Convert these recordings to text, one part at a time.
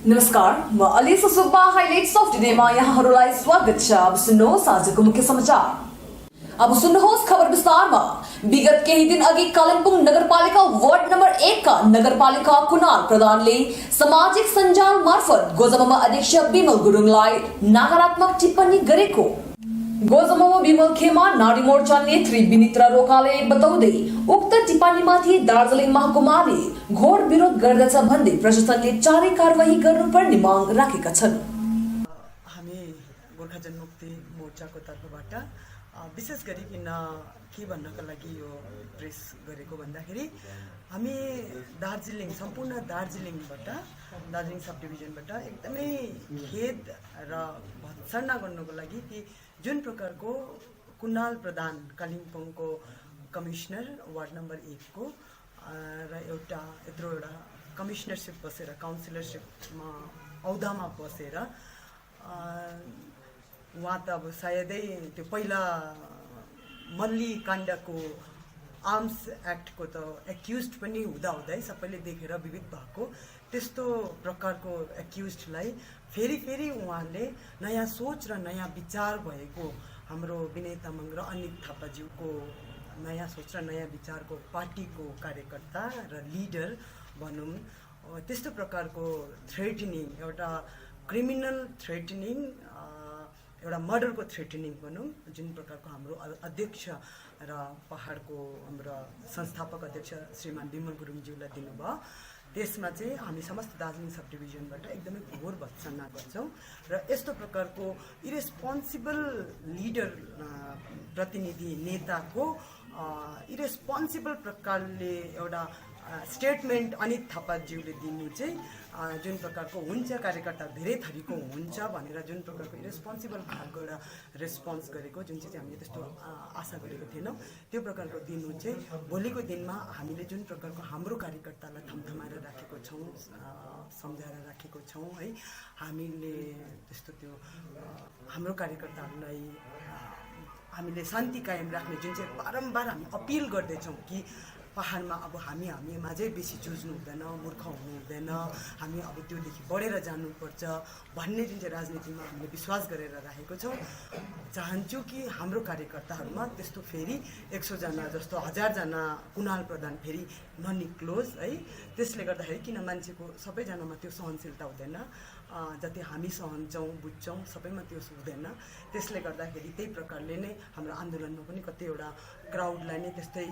नमस्कार, म Alisa Subba highlights of टुडेमा यहाँहरूलाई स्वागत छ। अब सुन्नुहोस् आजको मुख्य समाचार। अब सुन्नुहोस् खबर विस्तारमा। विगत केही दिन अघि कालिम्पोङ नगरपालिका वार्ड नम्बर 1 का नगरपालिका कुणाल प्रधानले सामाजिक सञ्जाल मार्फत गोजममा अध्यक्ष विमल गुरुङलाई नकारात्मक टिप्पणी गरेको गोजममा विमल खेमा नारी मोर्चा नेत्री विनित्रा रोकाले बताउँदै उक्त टिप्पणीमाथि दार्जिलिङ महकुमाले घोर विरोध गर्दछ भन्दै प्रशासनले चाँडै कारबाही गर्नुपर्ने माग राखेका छन्। हामी गोर्खा जनमुक्ति मोर्चाको तर्फबाट विशेष गरिकन के भन्नका लागि यो प्रेस गरेको भन्दाखेरि हामी दार्जिलिङ सम्पूर्ण दार्जिलिङबाट दार्जिलिङ सब डिभिजनबाट एकदमै खेद र भत्सना गर्नको लागि कि जुन प्रकारको कुणाल प्रधान कालिम्पोङको कमिसनर वार्ड नम्बर 1 को र एउटा यत्रो एउटा कमिसनरसिप बसेर काउन्सिलरसिपमा औदामा बसेर उहाँ त अब सायदै त्यो पहिला मल्ली काण्डको आर्म्स एक्टको त एक्युज पनि हुँदाहुँदै सबैले देखेर विविध भएको त्यस्तो प्रकारको एक्युजलाई फेरि उहाँले नयाँ सोच र नयाँ विचार भएको हाम्रो विनय तामाङ र अनित थापाज्यूको नयाँ सोच र नयाँ विचारको पार्टीको कार्यकर्ता र लिडर भनौँ त्यस्तो प्रकारको थ्रेटनिङ एउटा क्रिमिनल थ्रेटनिङ एउटा मर्डरको थ्रेटनिङ भनौँ जुन प्रकारको हाम्रो अध्यक्ष र पहाडको हाम्रो संस्थापक अध्यक्ष श्रीमान विमल गुरुङज्यूलाई दिनुभयो त्यसमा चाहिँ हामी समस्त दार्जिलिङ सब डिभिजनबाट एकदमै घोर भत्सना गर्छौँ र यस्तो प्रकारको इरेस्पोन्सिबल लिडर प्रतिनिधि नेताको इरेस्पोन्सिबल प्रकारले एउटा स्टेटमेन्ट अनित थापाज्यूले दिनु चाहिँ जुन प्रकारको हुन्छ कार्यकर्ता धेरै थरीको हुन्छ भनेर जुन प्रकारको इरेस्पोन्सिबल खालको एउटा रेस्पोन्स गरेको जुन चाहिँ हामीले त्यस्तो आशा गरेको थिएनौँ त्यो प्रकारको दिनु चाहिँ भोलिको दिनमा हामीले जुन प्रकारको हाम्रो कार्यकर्तालाई थमथमाएर राखेको छौँ सम्झाएर राखेको छौँ है हामीले त्यस्तो त्यो हाम्रो कार्यकर्ताहरूलाई हामीले शान्ति कायम राख्ने जुन चाहिँ बारम्बार हामी अपिल गर्दैछौँ कि पहाडमा अब हामी माझै बेसी जुझ्नु हुँदैन मूर्ख हुनु हुँदैन हामी अब त्योदेखि बढेर जानुपर्छ भन्ने जुन चाहिँ राजनीतिमा हामीले विश्वास गरेर राखेको छौँ चाहन्छु कि हाम्रो कार्यकर्ताहरूमा त्यस्तो फेरि 100 जना जस्तो 1000 जना कुणाल प्रधान फेरि ननिक्लोस् है त्यसले गर्दाखेरि किन मान्छेको सबैजनामा त्यो सहनशीलता हुँदैन जति हामी सहन्छौँ बुझ्छौँ सबैमा त्यो हुँदैन त्यसले गर्दाखेरि त्यही प्रकारले नै हाम्रो आन्दोलनमा पनि कतिवटा क्राउडलाई नै त्यस्तै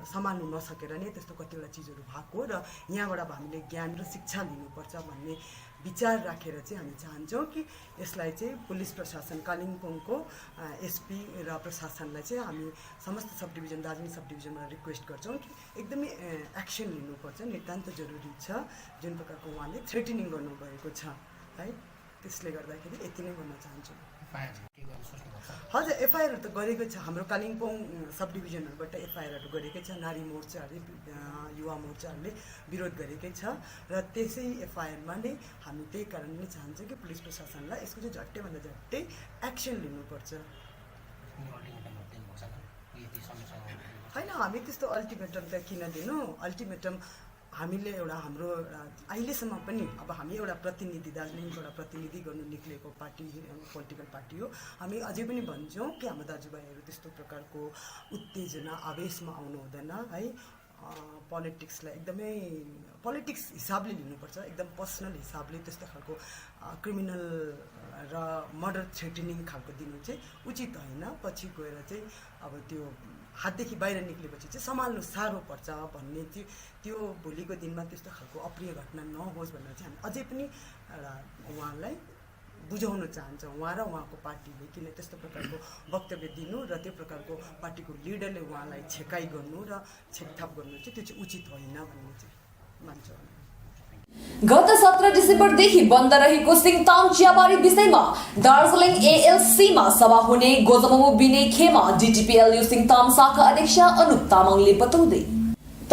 सम्हाल्नु नसकेर नै त्यस्तो कतिवटा चिजहरू भएको र यहाँबाट अब हामीले ज्ञान र शिक्षा लिनुपर्छ भन्ने विचार राखेर चाहिँ हामी चाहन्छौँ कि यसलाई चाहिँ पुलिस प्रशासन कालिम्पोङको एसपी र प्रशासनलाई चाहिँ हामी समस्त सब डिभिजन दार्जिलिङ सब डिभिजनमा रिक्वेस्ट गर्छौँ कि एकदमै एक्सन लिनुपर्छ नितान्त जरुरी छ जुन प्रकारको उहाँले थ्रेटनिङ गर्नुभएको छ है त्यसले गर्दाखेरि यति नै भन्न चाहन्छु। हजुर एफआइआरहरू त गरेकै छ हाम्रो कालिम्पोङ सब डिभिजनहरूबाट एफआइआरहरू गरेकै छ नारी मोर्चाहरूले युवा मोर्चाहरूले विरोध गरेकै छ र त्यसै एफआइआरमा नै हामी त्यही कारणले चाहन्छौँ कि पुलिस प्रशासनलाई यसको चाहिँ झट्टैभन्दा झट्टै एक्सन लिनुपर्छ। होइन हामी त्यस्तो अल्टिमेटम त किन दिनु अल्टिमेटम हामीले एउटा हाम्रो अहिलेसम्म पनि अब हामी एउटा प्रतिनिधि दार्जिलिङको एउटा प्रतिनिधि गर्नु निक्लेको पार्टी पोलिटिकल पार्टी हो हामी अझै पनि भन्छौँ कि हाम्रो दाजुभाइहरू त्यस्तो प्रकारको उत्तेजना आवेशमा आउनु हुँदैन है पोलिटिक्सलाई एकदमै पोलिटिक्स हिसाबले लिनुपर्छ एकदम पर्सनल हिसाबले त्यस्तो खालको क्रिमिनल र मर्डर थ्रेटनिङ खालको दिनु चाहिँ उचित होइन पछि गएर चाहिँ अब त्यो हातदेखि बाहिर निक्लेपछि चाहिँ सम्हाल्नु साह्रो पर्छ भन्ने चाहिँ त्यो भोलिको दिनमा त्यस्तो खालको अप्रिय घटना नहोस् भनेर चाहिँ हामी अझै पनि एउटा उहाँलाई बुझाउन चाहन्छ उहाँ र उहाँको पार्टीले किन त्यस्तो प्रकारको वक्तव्य दिनु र त्यो प्रकारको पार्टीको लिडरले उहाँलाई छेकाइ गर्नु र छेकथाप गर्नु चाहिँ त्यो चाहिँ उचित होइन भन्ने चाहिँ मान्छौँ। गत 17 डिसेम्बरदेखि बन्द रहेको सिङताम चियाबारी विषयमा दार्जिलिङ एएलसीमा सभा हुने गोजममु विनय खेमा डिटिपीएलयू सिङताम शाखा अध्यक्ष अनुप तामाङले बताउँदै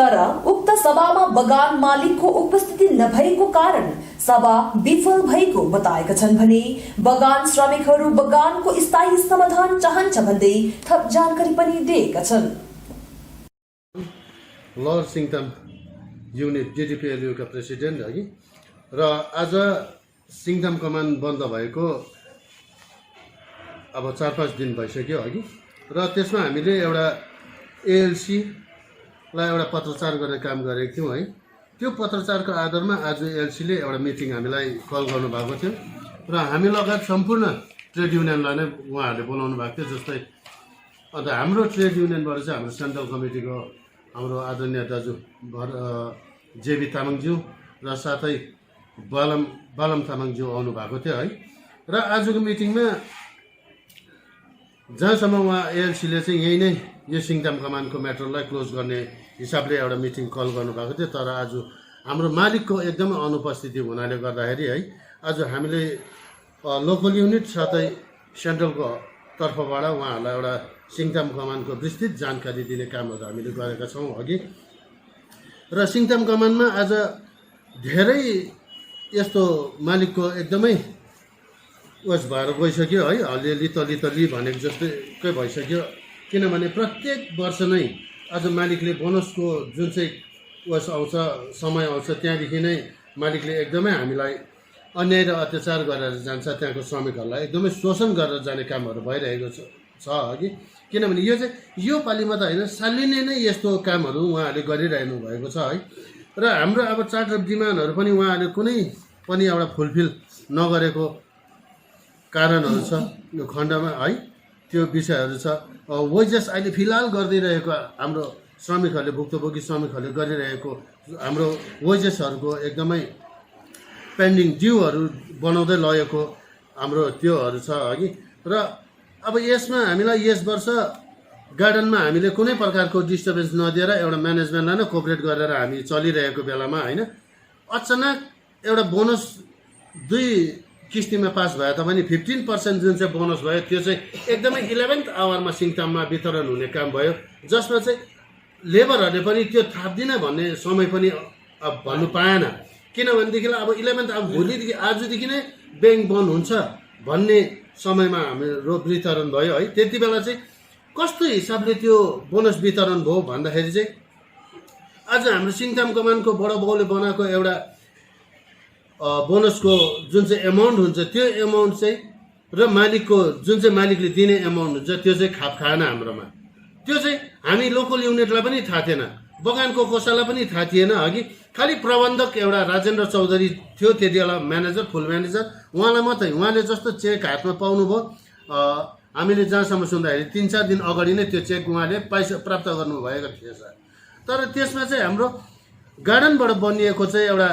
तर उक्त सभामा बगान मालिकको उपस्थिति नभएको कारण सभा विफल भएको बताएका छन् भने बगान श्रमिकहरू बगानको स्थायी समाधान चाहन्छ भन्दै थप जानकारी पनि दिएका छन्। लर सिङताम युनिट डिटिपीएलयू का प्रेसिडेंट है र आज सिङताम कमान बन्द भएको अब 4-5 दिन भइसक्यो अघि र त्यसमा हामीले एउटा एएलसीलाई एउटा पत्रचार गर्ने काम गरेको थियौँ है। त्यो पत्रचारको आधारमा आज एएलसीले एउटा मिटिङ हामीलाई कल गर्नुभएको थियो र हामी लगायत सम्पूर्ण ट्रेड युनियनलाई नै उहाँहरूले बोलाउनु भएको थियो। जस्तै अन्त हाम्रो ट्रेड युनियनबाट चाहिँ हाम्रो सेन्ट्रल कमिटीको हाम्रो आदरणीय दाजु जेबी तामाङज्यू र साथै बालम तामाङज्यू आउनु भएको थियो है। र आजको मिटिङमा जहाँसम्म उहाँ एएलसीले चाहिँ यही नै यो सिङताम कमानको म्याटरलाई क्लोज गर्ने हिसाबले एउटा मिटिङ कल गर्नुभएको थियो। तर आज हाम्रो मालिकको एकदमै अनुपस्थिति हुनाले गर्दाखेरि है आज हामीले लोकल युनिट साथै सेन्ट्रलको तर्फबाट उहाँहरूलाई एउटा सिङताम कमानको विस्तृत जानकारी दिने कामहरू हामीले गरेका छौँ अघि। र सिङताम कमानमा आज धेरै यस्तो मालिकको एकदमै उस भएर गइसक्यो है। अलिअलि तली भनेको जस्तै भइसक्यो। किनभने प्रत्येक वर्ष नै आज मालिकले बोनसको जुन चाहिँ उस आउँछ समय आउँछ त्यहाँदेखि नै मालिकले एकदमै हामीलाई अन्याय र अत्याचार गरेर जान्छ। त्यहाँको श्रमिकहरूलाई एकदमै शोषण गरेर जाने कामहरू भइरहेको छ अघि। किनभने यो पालिमा त होइन, सालिने नै यस्तो कामहरू उहाँहरूले गरिरहनु भएको छ है। र हाम्रो अब चार्ट अफ डिमान्डहरू पनि उहाँहरूले कुनै पनि एउटा फुलफिल नगरेको कारणहरू छ यो खण्डमा है। त्यो विषयहरू छ। वेजेस अहिले फिलहाल गरिदिइरहेको हाम्रो श्रमिकहरूले, भुक्तभोगी श्रमिकहरूले गरिरहेको हाम्रो वेजेसहरूको एकदमै पेन्डिङ ड्युहरू बनाउँदै लगेको हाम्रो त्योहरू छ अघि। र अब यसमा हामीलाई यस वर्ष गार्डनमा हामीले कुनै प्रकारको डिस्टर्बेन्स नदिएर एउटा म्यानेजमेन्टलाई नै कोअपरेट गरेर हामी चलिरहेको बेलामा होइन, अचानक एउटा बोनस 2 किस्तीमा पास भए तापनि 15% जुन चाहिँ बोनस भयो त्यो चाहिँ एकदमै 11th आवरमा सिङताममा वितरण हुने काम भयो। जसमा चाहिँ लेबरहरूले पनि त्यो थाप्दिनँ भन्ने समय पनि अब भन्नु पाएन। किनभनेदेखिलाई अब 11th अब भोलिदेखि आजदेखि नै ब्याङ्क बन्द हुन्छ भन्ने समयमा हाम्रो वितरण भयो है। त्यति बेला चाहिँ कस्तो हिसाबले त्यो बोनस वितरण भयो भन्दाखेरि चाहिँ आज हाम्रो सिङताम कमानको बडो बाउले बनाएको एउटा बोनसको जुन चाहिँ एमाउन्ट हुन्छ त्यो एमाउन्ट चाहिँ र मालिकको जुन चाहिँ मालिकले दिने एमाउन्ट हुन्छ त्यो चाहिँ खाप खाएन हाम्रोमा। त्यो चाहिँ हामी लोकल युनिटलाई पनि थाहा थिएन, बगानको कोषालाई पनि थाहा थिएन अघि। खालि प्रबन्धक एउटा राजेन्द्र चौधरी थियो त्यति बेला म्यानेजर, फुल म्यानेजर, उहाँलाई मात्रै, उहाँले जस्तो चेक हातमा पाउनुभयो। हामीले जहाँसम्म सुन्दाखेरि 3-4 दिन अगाडि नै त्यो चेक उहाँले प्राप्त गर्नुभएको थिएछ। तर त्यसमा चाहिँ हाम्रो गार्डनबाट बनिएको चाहिँ एउटा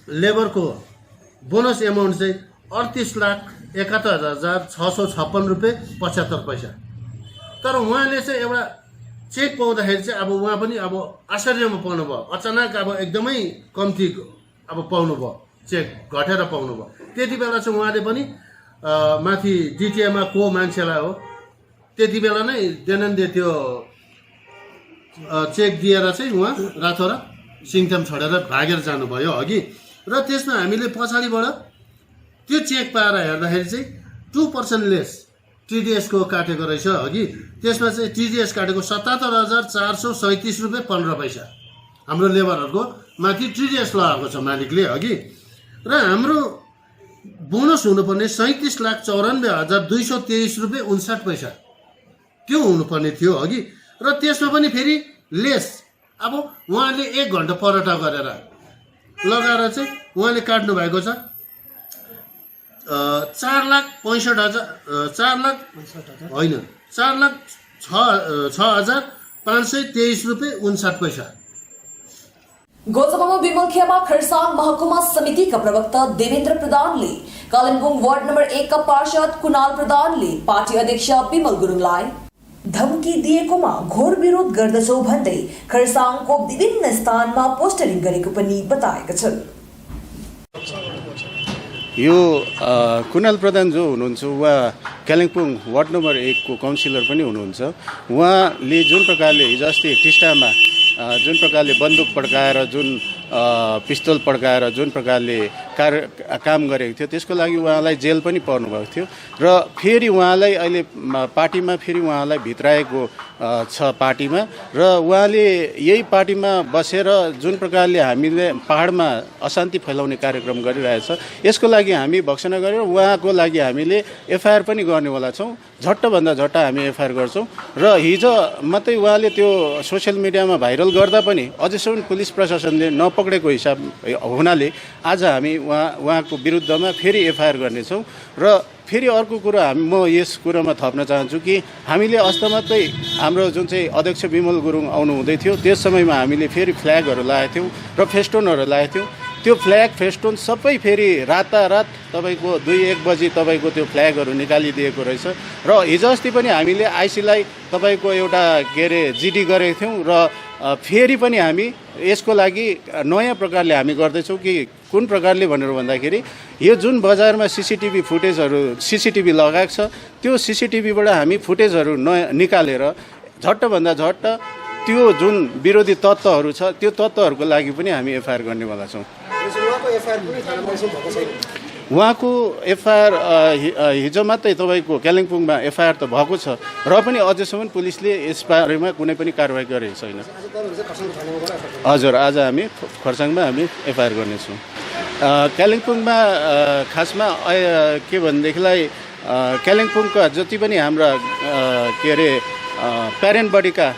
लेबरको बोनस एमाउन्ट चाहिँ 38,71,656 रुपियाँ 75 पैसा। तर उहाँले चाहिँ एउटा चेक पाउँदाखेरि चाहिँ अब उहाँ पनि अब आश्चर्यमा पाउनुभयो। अचानक अब एकदमै कम्ती अब पाउनुभयो, चेक घटेर पाउनुभयो। त्यति बेला चाहिँ उहाँले पनि माथि डिटिएमा को मान्छेलाई हो त्यति बेला नै देनन्दे त्यो चेक दिएर चाहिँ उहाँ रातोरात सिङताम छोडेर भागेर जानुभयो अघि। र त्यसमा हामीले पछाडिबाट त्यो चेक पाएर हेर्दाखेरि चाहिँ 2% लेस टिडिएसको काटेको रहेछ अघि। त्यसमा चाहिँ टिडिएस काटेको 77,437 रुपियाँ 15 पैसा हाम्रो लेबरहरूको माथि टिडिएस लगाएको छ मालिकले अघि। र हाम्रो बोनस हुनुपर्ने 37,94,223 रुपियाँ 59 पैसा त्यो हुनुपर्ने थियो अघि। र त्यसमा पनि फेरि लेस अब उहाँले 1 घन्टा परटा गरेर लगाएर चाहिँ उहाँले काट्नु भएको छ 4,65,000 होइन 4,06,523 रुपियाँ 59 पैसा। गोजबामा विमल खेमा खरसाङ महकुमा समितिका प्रवक्ता देवेन्द्र प्रधानले कालिम्पोङ वार्ड नम्बर 1 का पार्षद कुणाल प्रधानले पार्टी अध्यक्ष विमल गुरुङलाई धम्की दिएकोमा घोर विरोध गर्दछौ भन्दै खरसाङको विभिन्न स्थानमा पोस्टरिङ गरेको पनि बताएका छन्। यो कुणाल प्रधान जो हुनुहुन्छ उहाँ कालिम्पोङ वार्ड नम्बर 1 को काउन्सिलर पनि हुनुहुन्छ। उहाँले जुन प्रकारले हिजो अस्ति टिस्टामा जुन प्रकारले बन्दुक पड्काएर जुन पिस्तोल पड्काएर जुन प्रकारले काम गरेको थियो त्यसको लागि उहाँलाई जेल पनि पर्नुभएको थियो र फेरि उहाँलाई अहिले पार्टीमा फेरि उहाँलाई भित्राएको छ पार्टीमा र उहाँले यही पार्टीमा बसेर जुन प्रकारले हामीले पहाडमा अशान्ति फैलाउने कार्यक्रम गरिरहेछ यसको लागि हामी भर्त्सना गरेर उहाँको लागि हामीले एफआइआर पनि गर्नेवाला छौँ। झट्टभन्दा झट्ट हामी एफआइआर गर्छौँ र हिजो मात्रै उहाँले त्यो सोसियल मिडियामा भाइरल गर्दा पनि अझैसम्म पुलिस प्रशासनले नपक्रेको हिसाब हुनाले आज हामी उहाँको विरुद्धमा फेरि एफआइआर गर्नेछौँ। र फेरि अर्को कुरा म यस कुरामा थप्न चाहन्छु कि हामीले अस्ति मात्रै हाम्रो जुन चाहिँ अध्यक्ष विमल गुरुङ आउनु हुँदै थियो त्यस समयमा हामीले फेरि फ्ल्यागहरू लगाएको थियौँ र फेस्टोनहरू लगाएको थियौँ। त्यो फ्ल्याग फेस्टोन सबै फेरि रातारात तपाईँको 2-1 बजी तपाईँको त्यो फ्ल्यागहरू निकालिदिएको रहेछ र हिजो अस्ति पनि हामीले आइसीलाई तपाईँको एउटा के अरे जिडी गरेको थियौँ र फेरि पनि हामी यसको लागि नयाँ प्रकारले हामी गर्दैछौँ कि कुन प्रकारले भनेर भन्दाखेरि यो जुन बजारमा सिसिटिभी लगाएको छ त्यो सिसिटिभीबाट हामी फुटेजहरू निकालेर झट्टभन्दा झट्ट त्यो जुन विरोधी तत्त्वहरू छ त्यो तत्त्वहरूको लागि पनि हामी एफआइआर गर्नेवाला छौँ। उहाँको एफआइआर हिजो मात्रै तपाईँको कालिम्पोङमा एफआइआर त भएको छ र पनि अझैसम्म पुलिसले यसबारेमा कुनै पनि कारवाही गरेको छैन। हजुर, आज हामी खरसाङमा हामी एफआइआर गर्नेछौँ। कालिम्पोङमा खासमा के भनेदेखिलाई कालिम्पोङका जति पनि हाम्रा के अरे प्यारेन्ट बडीका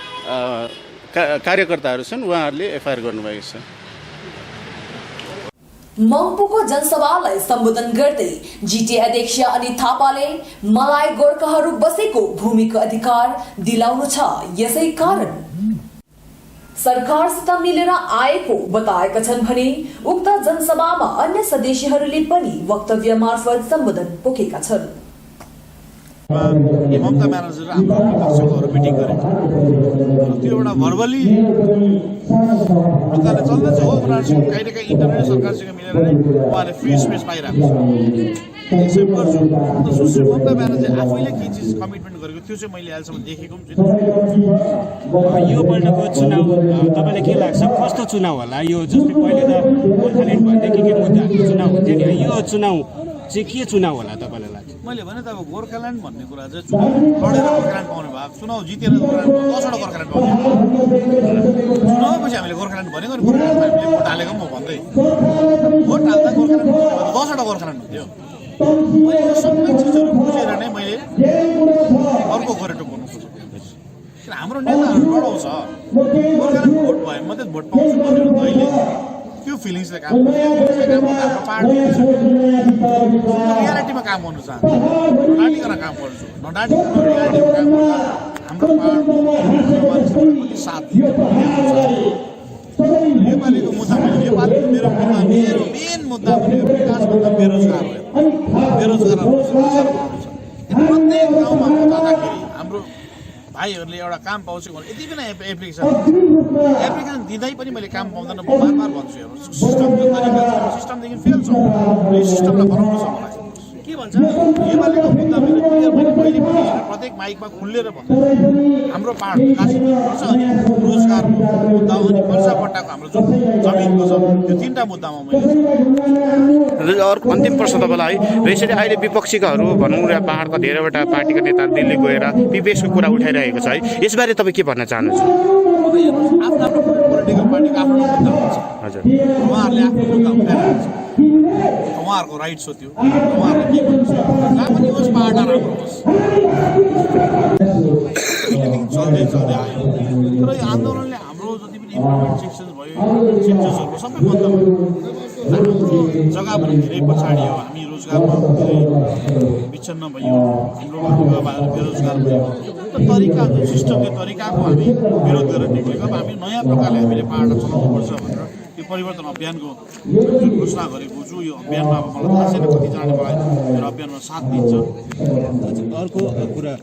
कार्यकर्ताहरू छन् उहाँहरूले एफआइआर गर्नुभएको छ। मङ्पूको जनसभालाई सम्बोधन गर्दै जिटिए अध्यक्ष अनित थापाले मलाई गोर्खाहरू बसेको भूमिको अधिकार दिलाउनु छ, यसै कारण सरकारसित मिलेर आएको बताएका छन् भने उक्त जनसभामा अन्य सदस्यहरूले पनि वक्तव्य मार्फत सम्बोधन पोखेका छन्। ममता ब्यानर्जी र हाम्रो विपक्षकोहरू मिटिङ गरेको त्यो एउटा भर्बली प्रकारले चल्दैछ हो। उनीहरूसँग कहिले काहीँ इन्टरनेट सरकारसँग मिलेर नै उहाँले फ्री स्पेस पाइरहेको छ। एक्सेप्ट गर्छु। अन्त सुश्री ममता ब्यानर्जी आफैले के चिज कमिटमेन्ट गरेको त्यो चाहिँ मैले अहिलेसम्म देखेको पनि छैन। यो पल्टको चुनाव तपाईँलाई के लाग्छ कस्तो चुनाव होला? यो जस्तै पहिले त गोर्खाल्यान्ड भन्दै के मुद्दाहरूको चुनाव हुन्थ्यो नि, यो चुनाव चाहिँ के चुनाव होला तपाईँलाई लाग्छ? मैले भने त अब गोर्खाल्यान्ड भन्ने कुरा चाहिँ चुनाव लडेर गोर्खाल्यान्ड पाउने भयो, चुनाव जितेर गोर्खाल्यान्ड 10वटा गोर्खाल्यान्ड पाउने। चुनावपछि हामीले गोर्खाल्यान्ड भनेको गोर्खाल्यान्डमा हामीले भोट हालेको म भन्दै भोट हाल्दा गोर्खाल्यान्ड 10वटा गोर्खाल्यान्ड हुन्थ्यो। मैले यो सबै चिजहरू बुझेर नै मैले अर्को गोरेटो बोल्नु खोजेको। किन हाम्रो नेताहरू लडाउँछ गोर्खाल्यान्ड भोट भयो मात्रै भोट पाउँछु भनेर अहिले त्यो फिलिङ्सले काम गर्छ। हाम्रो पार्टी रियालिटीमा काम गर्नु चाहन्छ, नडाँटिकन काम गर्छु, नडाँटिकन रियालिटीमा काम गर्दा हाम्रो पार्टी साथ दिन्छ। नेपालीको मुद्दा नेपालीको मेरो मेन मुद्दा भनेको विकासभन्दा बेरोजगार भयो। बेरोजगारहरू प्रत्येक गाउँमा जाँदाखेरि हाम्रो भाइहरूले एउटा काम पाउँछु भने यति पनि एप्लिकेसन दिँदै पनि मैले काम पाउँदैन म बार भन्छु। हेर्नु सिस्टमको तरिका सिस्टमदेखि फेल छ, यो सिस्टमलाई बनाउनु छ। मलाई के भन्छ नेपालीको मुद्दा मेरो क्लियर मैले पनि प्रत्येक माइकमा खुलेर भन्छु। हाम्रो पाहाड काशीमा पर्छ अनि रोजगारको मुद्दा अनि पर्सापट्टाको हाम्रो जुन जमिनको छ त्यो 3टा मुद्दामा मैले। अर्को अन्तिम प्रश्न तपाईँलाई है, यसरी अहिले विपक्षीकाहरू भनौँ र पाहाडका धेरैवटा पार्टीका नेताहरू दिल्ली गएर पिपिएसको कुरा उठाइरहेको छ है, यसबारे तपाईँ के भन्न चाहनुहुन्छ? आफ्नो पोलिटिकल पार्टीको आफ्नो मुद्दा हुन्छ। हजुर, उहाँहरूले आफ्नो मुद्दा उठाइरहेको छ, उहाँहरूको राइट्स हो त्यो। उहाँहरूले के भन्नुहुन्छ जहाँ पनि होस् पाहाड राम्रो होस् चल्दै आयो। तर यो आन्दोलनले हाम्रो जति पनि इम्प्लिमेन्ट सेक्सन्स भयो सेक्टर्सहरूको सबै बन्द भयो। हाम्रो जग्गा पनि धेरै पछाडि हो, हामी रोजगारमा धेरै विच्छिन्न भयो, हाम्रो युवाहरू बेरोजगार भयो। त्यो तरिका जुन सिस्टम त्यो तरिकाको हामी विरोध गरेर निक्लेको। अब हामी नयाँ प्रकारले हामीले पाहाडलाई चलाउनुपर्छ भनेर यो परिवर्तन अभियानको जुन घोषणा गरेको छु, यो अभियानमा अब मलाई थाहा छैन कतिजनाले मलाई मेरो अभियानमा साथ दिन्छ। अर्को कुरा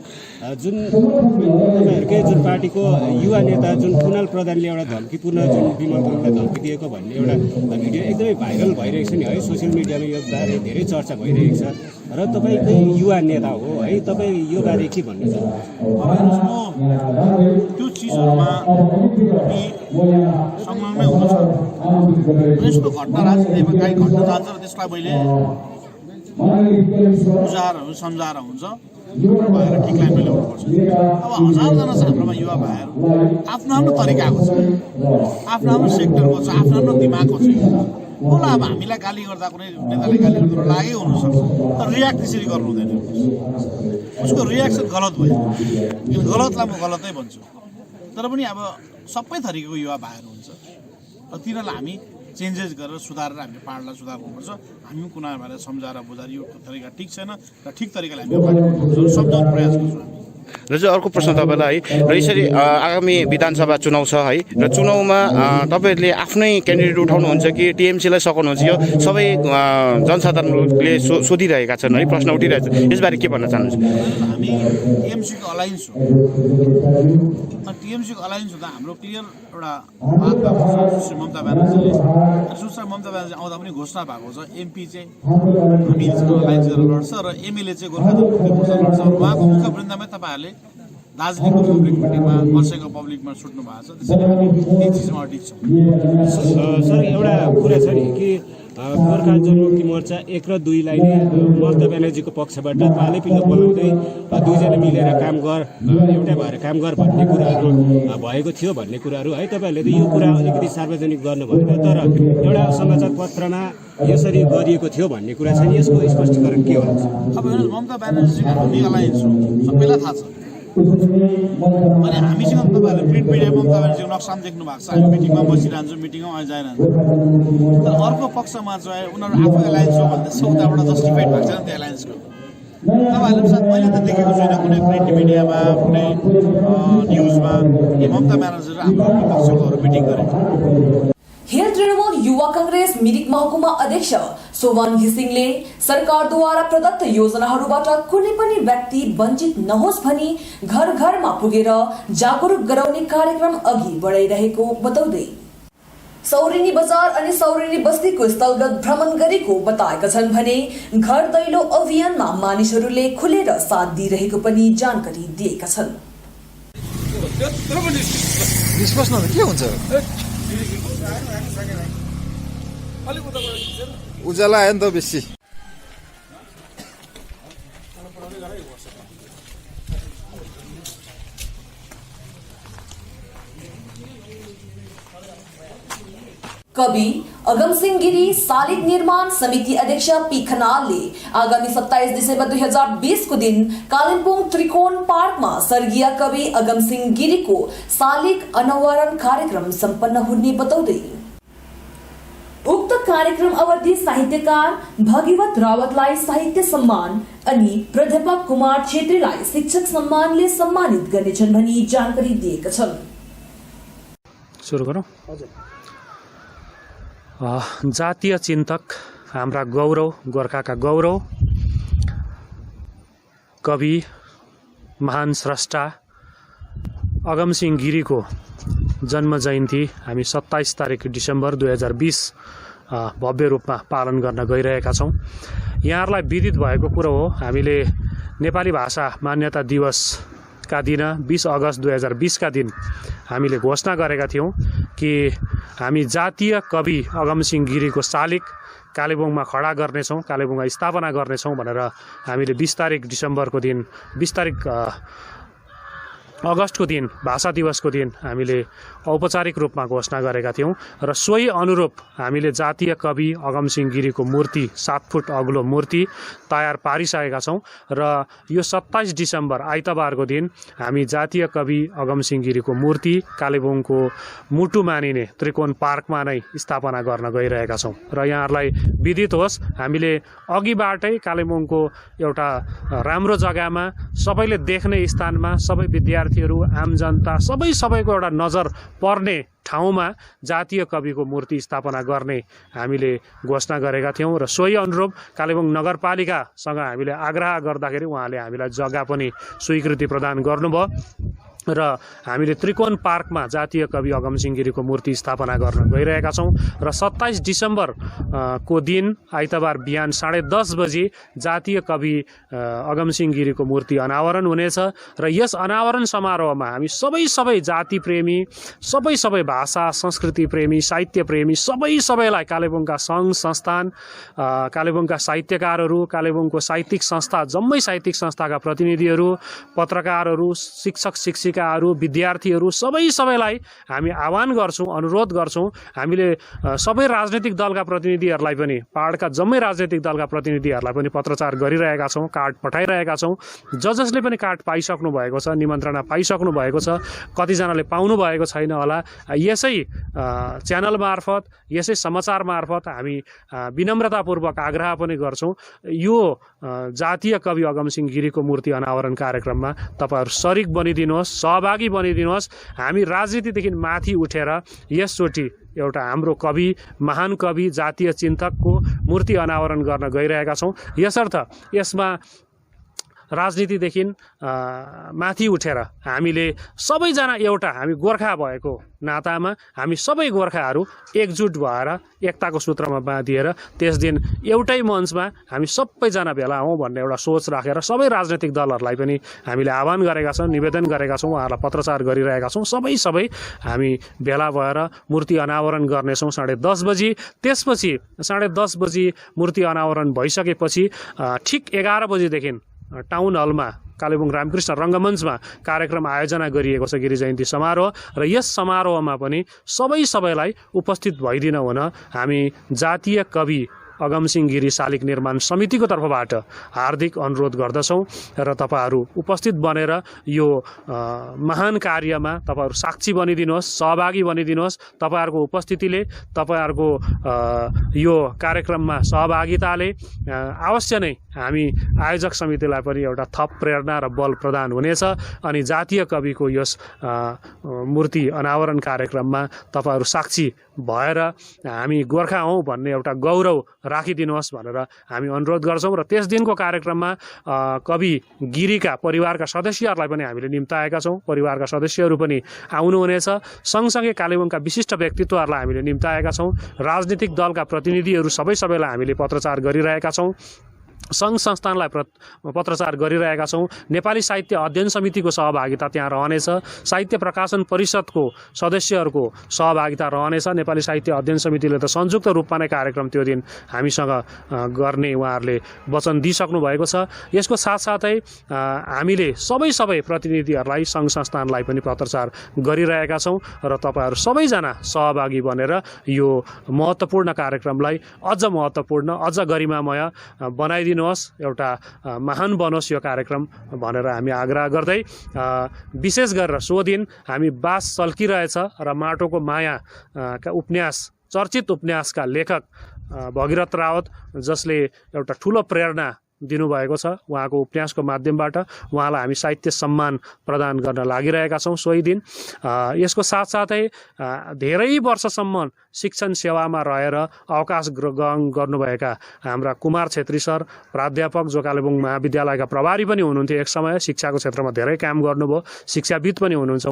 जुन तपाईँहरूकै जुन पार्टीको युवा नेता जुन कुणाल प्रधानले एउटा धम्कीपूर्ण जुन विमल गुरुङलाई धम्की दिएको भन्ने एउटा भिडियो एकदमै भाइरल भइरहेको छ नि है, सोसियल मिडियामा यो बारे धेरै चर्चा भइरहेको छ र तपाईँकै युवा नेता हो है, तपाईँ यो बारे के भन्नु चाहनुहुन्छ? अब हेर्नुहोस्, म त्यो चिजहरूमा हामी संलग्नै हुन सक्छौँ। यस्तो घटना राजनीतिमा काहीँ घट्न जान्छ र त्यसलाई मैले बुझाएर सम्झाएर हुन्छ भएर ठिक लाइनमा ल्याउनुपर्छ। अब हजारजना छ हाम्रोमा युवा भाइहरू, आफ्नो आफ्नो तरिकाको छ, आफ्नो आफ्नो सेक्टरको छ, आफ्नो आफ्नो दिमागको छ। होला अब हामीलाई गाली गर्दा कुनै नेताले गाली गर्दा लागै हुनसक्छ, तर रियाक्ट त्यसरी गर्नु हुँदैन। उसको रियाक्सन गलत भयो, किन गलतलाई म गलतै भन्छु। तर पनि अब सबै थरीको युवा भाइहरू हुन्छ र तिनीहरूलाई हामी चेन्जेस गरेर सुधारेर हामीले पाहाडलाई सुधार गर्नुपर्छ। हामी पनि कुनै भएर सम्झाएर बुझाएर यो तरिका ठिक छैन र ठिक तरिकाले हामी सम्झाउने प्रयास गर्छौँ हामी। र चाहिँ अर्को प्रश्न तपाईँलाई है, र यसरी आगामी विधानसभा चुनाव छ है, र चुनावमा तपाईँहरूले आफ्नै क्यान्डिडेट उठाउनुहुन्छ कि टिएमसीलाई सघाउनुहुन्छ? यो सबै जनसाधारणले सोधिरहेका छन् है, प्रश्न उठिरहेको छ, यसबारे के भन्न चाहनुहुन्छ? हामी टिएमसीको अलायन्स हो। टिएमसीको अलायन्स हुँदा हाम्रो क्लियर एउटा बात भएको छ। सुश्री ममता ब्यानर्जीले आउँदा पनि घोषणा भएको छ, एमपी चाहिँ हामीसँग अलायन्स गरेर लड्छ र एमएलए चाहिँ गोर्खा जनमुक्ति मोर्चा लड्छ। उहाँको मुख्य वृन्दमै तपाईँहरूले दार्जिलिङको पब्लिक मिटिङमा वर्षको पब्लिकमा सुट्नु भएको छ। त्यसैले हामी यही चिजमा अडिग छौँ। सर एउटा कुरा छ नि कि गोर्खा जनमुक्ति मोर्चा 1 र 2 लाई नै ममता ब्यानर्जीको पक्षबाट पालै पिलो बोलाउँदै दुईजना मिलेर काम गर, एउटा भएर काम गर भन्ने कुराहरू भएको थियो भन्ने कुराहरू है। तपाईँहरूले त यो कुरा अलिकति सार्वजनिक गर्नु भएन, तर एउटा समाचार पत्रमा यसरी गरिएको थियो भन्ने कुरा छ नि, यसको स्पष्टीकरण के हुन्छ? अब हेर्नुहोस्, ममता ब्यानर्जीसँग हामी अलायन्स हो, सबैलाई थाहा छ। अनि हामीसँग तपाईँहरूले प्रिन्ट मिडियामा ममता ब्यानर्जीको नक्सा देख्नु भएको छ। हामी मिटिङमा बसिरहन्छौँ, मिटिङमा जाइरहन्छौँ। तर अर्को पक्षमा चाहिँ उनीहरू आफू एलायन्स हो भन्दैछ, उताबाट जस्टिफाइड भएको छैन त्यो एलायन्सको। तपाईँहरूले साथ मैले त देखेको छुइनँ कुनै प्रिन्ट मिडियामा, कुनै न्युजमा ममता ब्यानर्जी र हाम्रो विपक्षकोहरू मिटिङ गरेको। हिल तृणमूल युवा कांग्रेस मिरिक महकुमा अध्यक्ष सोवान घिसिङले सरकारद्वारा प्रदत्त योजनाहरूबाट कुनै पनि व्यक्ति वञ्चित नहोस् भनी घर घरमा पुगेर जागरुक गराउने कार्यक्रम अघि बढाइरहेको बताउँदै सौरेनी बजार अनि सौरेनी बस्तीको स्थलगत भ्रमण गरेको बताएका छन् भने घर दैलो अभियानमा मानिसहरूले खुलेर साथ दिइरहेको पनि जानकारी दिएका छन्। उज्यालो आयो नि त बेसी। कवि अगमसिंह गिरी शालिग निर्माण समिति अध्यक्ष पी खनालले आगामी 27 डिसेम्बर 2020 को दिन कालिम्पोङ त्रिकोण पार्कमा स्वर्गीय कवि अगमसिंह गिरीको शालिग अनावरण कार्यक्रम सम्पन्न हुने बताउँदै उक्त कार्यक्रम अवधि साहित्यकार भगीवत रावतलाई साहित्य सम्मान अनि प्राध्यापक कुमार छेत्रीलाई शिक्षक सम्मानले सम्मानित गर्नेछन् भनी जानकारी दिएका छन्। सुरु गरौँ। जातीय चिन्तक, हाम्रा गौरव, गोर्खाका गौरव, कवि, महान स्रष्टा अगमसिंह गिरीको जन्म जयन्ती हामी 27 तारिक डिसेम्बर 2020 भव्य रूपमा पालन गर्न गइरहेका छौँ। यहाँहरूलाई विदित भएको कुरो हो, हामीले नेपाली भाषा मान्यता दिवसका दिन 20 अगस्त 2020 का दिन हामीले घोषणा गरेका थियौँ कि हामी जातीय कवि अगमसिंह गिरीको शालिग कालेबुङमा खडा गर्नेछौँ, कालेबुङमा स्थापना गर्नेछौँ भनेर हामीले 20 तारिक डिसेम्बरको दिन 20 तारिक अगस्तको दिन भाषा दिवसको दिन हामीले औपचारिक रूपमा घोषणा गरेका थियौँ र सोही अनुरूप हामीले जातीय कवि अगमसिंह गिरीको मूर्ति 7 फुट अग्लो मूर्ति तयार पारिसकेका छौँ र यो 27 डिसेम्बर आइतबारको दिन हामी जातीय कवि अगमसिंह गिरीको मूर्ति कालेबुङको मुटु मानिने त्रिकोण पार्कमा नै स्थापना गर्न गइरहेका छौँ र यहाँहरूलाई विदित होस्, हामीले अघिबाटै कालेबुङको एउटा राम्रो जग्गामा सबैले देख्ने स्थानमा सबै विद्यार्थी आम जनता सबैको एउटा नजर पर्ने ठाउँमा जातीय कविको मूर्ति स्थापना गर्ने हामीले घोषणा गरेका थियौँ र सोही अनुरूप कालेबुङ नगरपालिकासँग हामीले आग्रह गर्दाखेरि उहाँले हामीलाई जग्गा पनि स्वीकृति प्रदान गर्नुभयो र हामीले त्रिकोण पार्कमा जातीय कवि अगमसिंह गिरीको मूर्ति स्थापना गर्न गइरहेका छौँ र 27 डिसेम्बर को दिन आइतबार बिहान 10:30 बजी जातीय कवि अगमसिंह गिरीको मूर्ति अनावरण हुनेछ र यस अनावरण समारोहमा हामी सबै जाति प्रेमी सबै भाषा संस्कृति प्रेमी साहित्य प्रेमी सबैलाई कालेबुङका सङ्घ संस्थान कालेबुङका साहित्यकारहरू कालेबुङको साहित्यिक संस्था जम्मै साहित्यिक संस्थाका प्रतिनिधिहरू पत्रकारहरू शिक्षक शिक्षिकाहरू विद्यार्थीहरू सबैलाई हामी आह्वान गर्छौँ अनुरोध गर्छौँ हामीले सबै राजनीतिक दलका प्रतिनिधिहरूलाई पनि पहाडका जम्मै राजनीतिक दलका प्रतिनिधिहरूलाई पनि पत्रचार गरिरहेका छौँ कार्ड पठाइरहेका छौँ जसले पनि कार्ड पाइसक्नु भएको छ निमन्त्रणा पाइसक्नु भएको छ कतिजनाले पाउनु भएको छैन होला यसै च्यानल मार्फत यसै समाचार मार्फत हामी विनम्रतापूर्वक आग्रह पनि गर्छौँ यो जातीय कवि अगमसिंह गिरीको मूर्ति अनावरण कार्यक्रममा तपाईहरु शरीक बनिदिनुहोस् सहभागी बनिदिनुहोस् हामी राजनीतिदेखि माथि उठेर यसचोटि एउटा हाम्रो कवि महान कवि जातीय चिन्तकको मूर्ति अनावरण गर्न गइरहेका छौँ यसर्थ यसमा राजनीतिदेखि माथि उठेर हामीले सबैजना एउटा हामी गोर्खा भएको नातामा हामी सबै गोर्खाहरू एकजुट भएर एकताको सूत्रमा बाँधिएर त्यस दिन एउटै मञ्चमा हामी सबैजना भेला हौँ भन्ने एउटा सोच राखेर सबै राजनीतिक दलहरूलाई पनि हामीले आह्वान गरेका छौँ निवेदन गरेका छौँ उहाँहरूलाई पत्रचार गरिरहेका छौँ सबै हामी भेला भएर मूर्ति अनावरण गर्नेछौँ 10:30 बजी त्यसपछि 10:30 बजी मूर्ति अनावरण भइसकेपछि ठिक 11 बजीदेखि टाउन हलमा कालेबुङ रामकृष्ण रङ्गमञ्चमा कार्यक्रम आयोजना गरिएको छ गिरी जयन्ती समारोह र यस समारोहमा पनि सबैलाई उपस्थित भइदिन हुन हामी जातीय कवि अगमसिंह गिरी शालिग निर्माण समितिको तर्फबाट हार्दिक अनुरोध गर्दछौँ र तपाईहरु उपस्थित बनेर यो महान कार्यमा तपाईहरु साक्षी बनिदिनुहोस् सहभागी बनिदिनुहोस् तपाईहरुको उपस्थितिले तपाईहरुको यो कार्यक्रममा सहभागिताले अवश्य नै हामी आयोजक समितिलाई पनि एउटा थप प्रेरणा र बल प्रदान हुनेछ अनि जातीय कविको यस मूर्ति अनावरण कार्यक्रममा तपाईहरु साक्षी भएर हामी गोर्खा हौं भन्ने एउटा गौरव राखिदिनुहोस् भनेर हामी अनुरोध गर्छौं र त्यस दिनको कार्यक्रममा कवि गिरीका परिवारका सदस्यहरूलाई पनि हामीले निम्ताएका छौं परिवारका सदस्यहरू पनि आउनुहुनेछ सँगसँगै कालेबुङका विशिष्ट व्यक्तित्वहरूलाई हामीले निम्ताएका छौं राजनीतिक दलका प्रतिनिधिहरू सबैलाई हामीले पत्रचार गरिरहेका छौं संघ संस्थानलाई पत्रचार गरिरहेका छौं नेपाली साहित्य अध्ययन समितिको सहभागिता त्यहाँ रहनेछ साहित्य प्रकाशन परिषदको सदस्यहरूको सहभागिता रहनेछ नेपाली साहित्य अध्ययन समितिले त संयुक्त रूपमा नै कार्यक्रम त्यो दिन हामीसँग गर्ने उहाँहरूले वचन दिइसक्नु भएको छ यसको साथसाथै हामीले सबै प्रतिनिधिहरूलाई संघ संस्थानलाई पनि पत्रचार गरिरहेका छौं र तपाईहरु सबैजना सहभागी बनेर यो महत्त्वपूर्ण कार्यक्रमलाई अझ महत्त्वपूर्ण अझ गरिमामय बनाइदिनु एउटा महान बनोस् यो कार्यक्रम भनेर हामी आग्रह गर्दै विशेष गरेर सो दिन हामी बास सल्किरहेछ र माटोको माया का उपन्यास चर्चित उपन्यासका लेखक भगीरथ रावत जसले एउटा ठूलो प्रेरणा दिनुभएको छ उहाँको उपन्यासको माध्यमबाट उहाँलाई हामी साहित्य सम्मान प्रदान गर्न लागिरहेका छौं सोही दिन यसको साथसाथै धेरै वर्षसम्म शिक्षण सेवामा रहेर अवकाश ग्रहण गर्नुभएका हाम्रा कुमार छेत्री सर प्राध्यापक जो कालेबुङ महाविद्यालयका प्रभारी पनि हुनुहुन्थ्यो एक समय शिक्षाको क्षेत्रमा धेरै काम गर्नुभयो शिक्षाविद पनि हुनुहुन्छ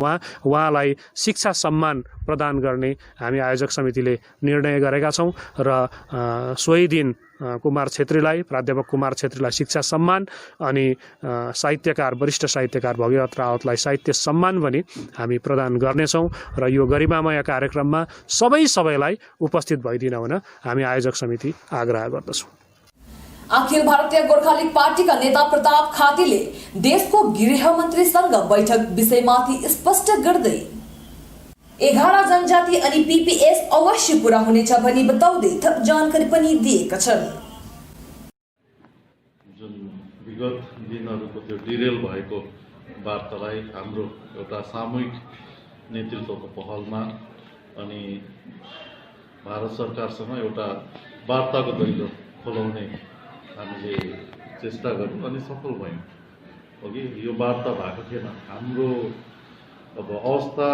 उहाँलाई शिक्षा सम्मान प्रदान गर्ने हामी आयोजक समितिले निर्णय गरेका छौं र सोही दिन कुमार छेत्रीलाई प्राध्यापक कुमार छेत्रीलाई शिक्षा सम्मान अनि साहित्यकार वरिष्ठ साहित्यकार भगीरथ रावतलाई साहित्य सम्मान पनि हामी प्रदान गर्नेछौं र यो गरिमामय कार्यक्रममा सबैलाई उपस्थित भइदिन हुन हामी आयोजक समिति आग्रह गर्दछौं अखिल भारतीय गोर्खा लीग पार्टीका नेता प्रताप खातीले देशको गृह मन्त्रीसँग बैठक विषयमाथि स्पष्ट गर्दै 11 जनजाति अनि पीपीएस अवश्य पूरा हुनेछ भनी बताउँदै थप जानकारी पनि दिएका छन् जुन विगत दिनहरुको त्यो डिरेल भएको वार्तालाई हाम्रो एउटा सामूहिक नेतृत्वको पहलमा अनि भारत सरकारसँग एउटा वार्ताको दैलो खोलाउने हामीले चेष्टा गर्यौं अनि सफल भयौं अघि यो वार्ता भएको थिएन हाम्रो अब अवस्था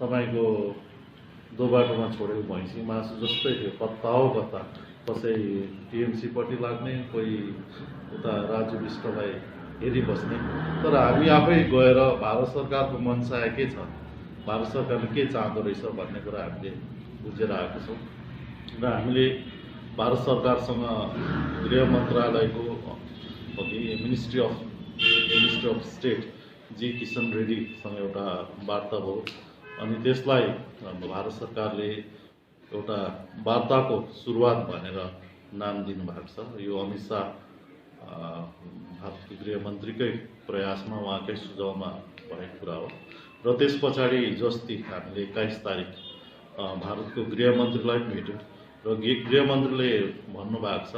तपाईको दो बाटोमा छोडेको भैँसी मासु जस्तै थियो कता हो कसै टीएमसी पट्टि लाग्ने कोही उता राजु विष्टलाई हेरिबस्ने। तर हामी आफै गएर भारत सरकारको मनसाय के छ, भारत सरकारले के चाहँदो रहेछ भन्ने कुरा हामीले बुझेर आएको छौँ र हामीले भारत सरकारसँग गृह मन्त्रालयको मिनिस्ट्री अफ स्टेट जी किशन रेड्डीसँग एउटा वार्ता भयो अनि त्यसलाई भारत सरकारले एउटा वार्ताको सुरुवात भनेर नाम दिनुभएको छ। यो अमित शाह भारतको गृहमन्त्रीकै प्रयासमा उहाँकै सुझावमा भएको कुरा हो र त्यस पछाडि हिजो अस्ति हामीले 21 तारिक भारतको गृहमन्त्रीलाई भेट्यौँ र गृहमन्त्रीले भन्नुभएको छ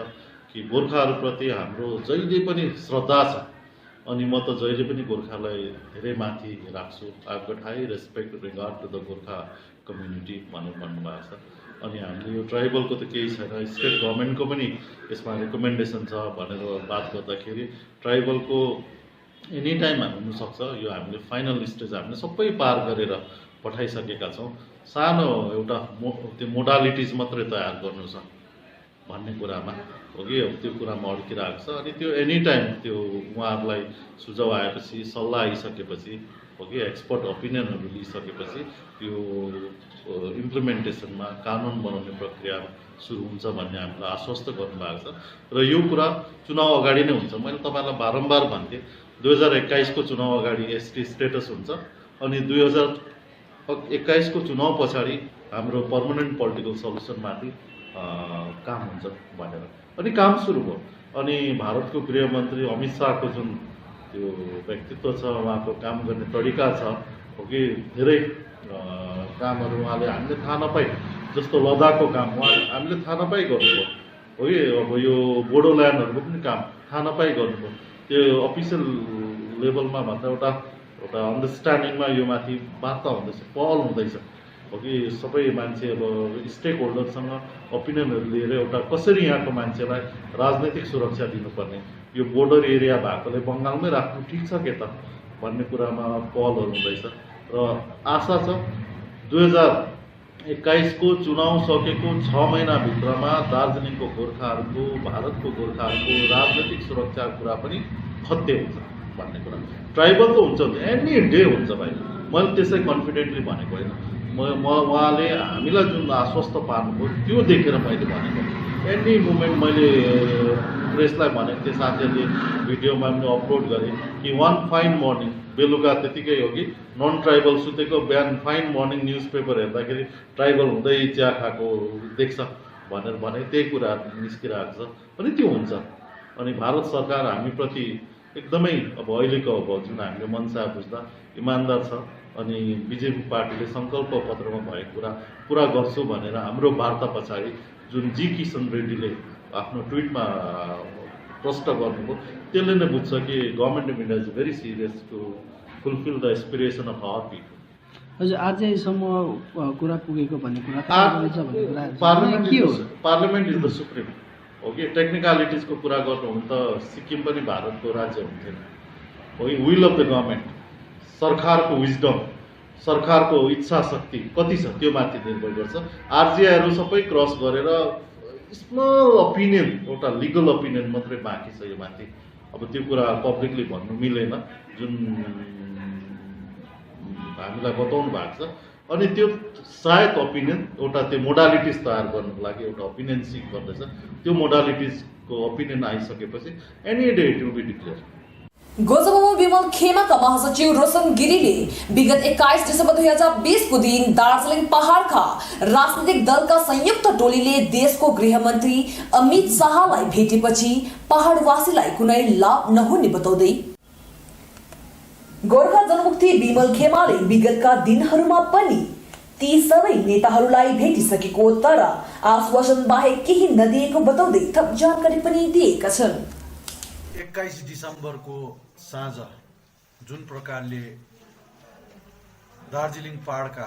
कि गोर्खाहरूप्रति हाम्रो जहिले पनि श्रद्धा छ अनि म त जहिले पनि गोर्खालाई धेरै माथि राख्छु। I got high respect regard to the Gorkha community भनेर भन्नुभएको छ। अनि हामीले यो ट्राइबलको त केही छैन, स्टेट गभर्मेन्टको पनि यसमा रिकमेन्डेसन छ भनेर बात गर्दाखेरि ट्राइबलको एनी टाइम हुनसक्छ। यो हामीले फाइनल स्टेज हामीले सबै पार गरेर पठाइसकेका छौँ। सानो एउटा त्यो मोडालिटिज मात्रै तयार गर्नु छ भन्ने कुरामा हो कि अब त्यो कुरामा अड्किरहेको छ। अनि त्यो एनी टाइम त्यो उहाँहरूलाई सुझाव आएपछि सल्लाह आइसकेपछि हो कि एक्सपर्ट ओपिनियनहरू लिइसकेपछि त्यो इम्प्लिमेन्टेसनमा कानुन बनाउने प्रक्रिया सुरु हुन्छ भन्ने हामीलाई आश्वस्त गर्नुभएको छ र यो कुरा चुनाव अगाडि नै हुन्छ। मैले तपाईँलाई बारम्बार भन्थेँ 2021 को चुनाव अगाडि एसटी स्टेटस हुन्छ अनि 2021 को चुनाव पछाडि हाम्रो पर्मनेन्ट पोलिटिकल सल्युसनमाथि काम हुन्छ भनेर अनि काम सुरु भयो। अनि भारतको गृहमन्त्री अमित शाहको जुन त्यो व्यक्तित्व छ, उहाँको काम गर्ने तरिका छ हो कि धेरै कामहरू उहाँले हामीले थाहा नपाई, जस्तो लद्दाखको काम उहाँ हामीले थाहा नपाई गर्नुभयो हो कि अब यो बोडोल्यान्डहरूको पनि काम थाहा नपाई गर्नुभयो। त्यो अफिसियल लेभलमा भन्दा एउटा अन्डरस्ट्यान्डिङमा यो माथि वार्ता हुँदैछ, पहल हुँदैछ हो कि सबै मान्छे अब स्टेक होल्डरसँग ओपिनियनहरू लिएर एउटा कसरी यहाँको मान्छेलाई राजनैतिक सुरक्षा दिनुपर्ने, यो बोर्डर एरिया भएकोले बङ्गालमै राख्नु ठिक छ के त भन्ने कुरामा पहलहरू हुँदैछ र आशा छ 2021 को चुनाव सकेको 6 महिनाभित्रमा दार्जिलिङको गोर्खाहरूको, भारतको गोर्खाहरूको राजनैतिक सुरक्षाको कुरा पनि खत्ते हुन्छ भन्ने कुरा। ट्राइबल त हुन्छ, एनी डे हुन्छ भाइ, मैले त्यसै कन्फिडेन्टली भनेको होइन। उहाँले हामीलाई जुन आश्वस्त पार्नुभयो त्यो देखेर मैले भनेको। एनी मुमेन्ट मैले प्रेसलाई भनेको थिएँ, साथीहरूले भिडियोमा पनि अपलोड गरेँ कि वान फाइन मर्निङ बेलुका त्यतिकै हो कि नन ट्राइबल सुतेको बिहान फाइन मर्निङ न्युज पेपर हेर्दाखेरि ट्राइबल हुँदै चिया खाएको देख्छ भनेर भने त्यही कुराहरू निस्किरहेको छ अनि त्यो हुन्छ। अनि भारत सरकार हामीप्रति एकदमै अब अहिलेको अब जुन हामीले मनसा बुझ्दा इमान्दार छ अनि बिजेपी पार्टीले सङ्कल्प पत्रमा भएको कुरा पुरा गर्छु भनेर हाम्रो वार्ता पछाडि जुन जी किशन रेड्डीले आफ्नो ट्विटमा प्रष्ट गर्नुभयो त्यसले नै बुझ्छ कि government of India is very serious to fulfil the aspiration of our people. हजुर आजसम्म कुरा पुगेको भन्ने कुरा पार्लियामेन्ट इज द सुप्रिम हो कि टेक्निकलिटिजको कुरा गर्नु हो भने त सिक्किम पनि भारतको राज्य हुन्थेन हो कि। विल अफ द गभर्मेन्ट, सरकारको विजडम, सरकारको इच्छा शक्ति कति छ त्यो माथि निर्भर गर्छ। आरजिआईहरू सबै क्रस गरेर स्मल ओपिनियन, एउटा लिगल ओपिनियन मात्रै बाँकी छ यो माथि। अब त्यो कुरा पब्लिकली भन्नु मिलेन जुन हामीलाई बताउनु भएको छ। अनि त्यो सायद ओपिनियन एउटा त्यो मोडालिटिज तयार गर्नुको लागि एउटा ओपिनियन सिक गर्दैछ। त्यो मोडालिटिजको ओपिनियन आइसकेपछि any day it will be declare. गोजबमा विमल खेमाका महासचिव रोशन गिरीले विगत 21 डिसेम्बर 2020 को दिन दार्जिलिङ पहाडका राजनीतिक दलका संयुक्त टोलीले देशको गृहमन्त्री अमित शाहलाई भेटेपछि पहाडवासीलाई कुनै लाभ नहुने बताउँदै गोर्खा जनमुक्ति विमल खेमाले विगतका दिनहरूमा पनि ती सबै नेताहरूलाई भेटिसकेको तर आश्वासन बाहेक केही नदिएको बताउँदै थप जानकारी पनि दिएका छन्। 21 डिसेम्बरको साँझ जुन प्रकारले दार्जिलिङ पहाडका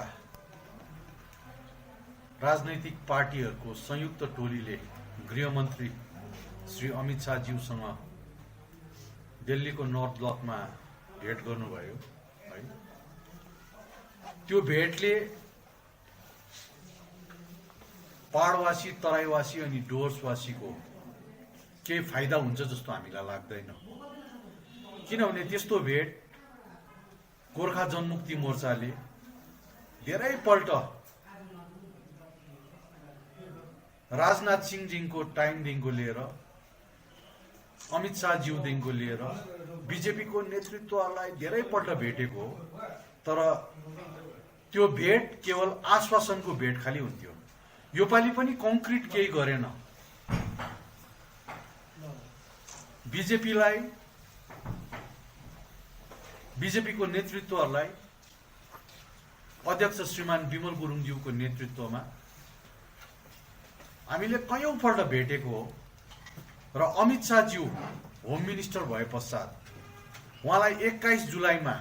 राजनैतिक पार्टीहरूको संयुक्त टोलीले गृहमन्त्री श्री अमित शाहज्यूसँग दिल्लीको नर्थ ब्लकमा भेट गर्नुभयो है, त्यो भेटले पहाडवासी, तराईवासी अनि डुवर्सवासीको केही फाइदा हुन्छ जस्तो हामीलाई लाग्दैन। किनभने त्यस्तो भेट गोर्खा जनमुक्ति मोर्चाले धेरैपल्ट राजनाथ सिंहजीको टाइमदेखिको लिएर अमित शाहज्यूदेखिको लिएर बिजेपीको नेतृत्वलाई धेरैपल्ट भेटेको हो, तर त्यो भेट केवल आश्वासनको भेट खालि हुन्थ्यो। योपालि पनि कङ्क्रिट केही गरेन। बिजेपीको नेतृत्वलाई अध्यक्ष श्रीमान विमल गुरुङज्यूको नेतृत्वमा हामीले कयौंपल्ट भेटेको हो र अमित शाहज्यू होम मिनिस्टर भए पश्चात उहाँलाई 21 जुलाईमा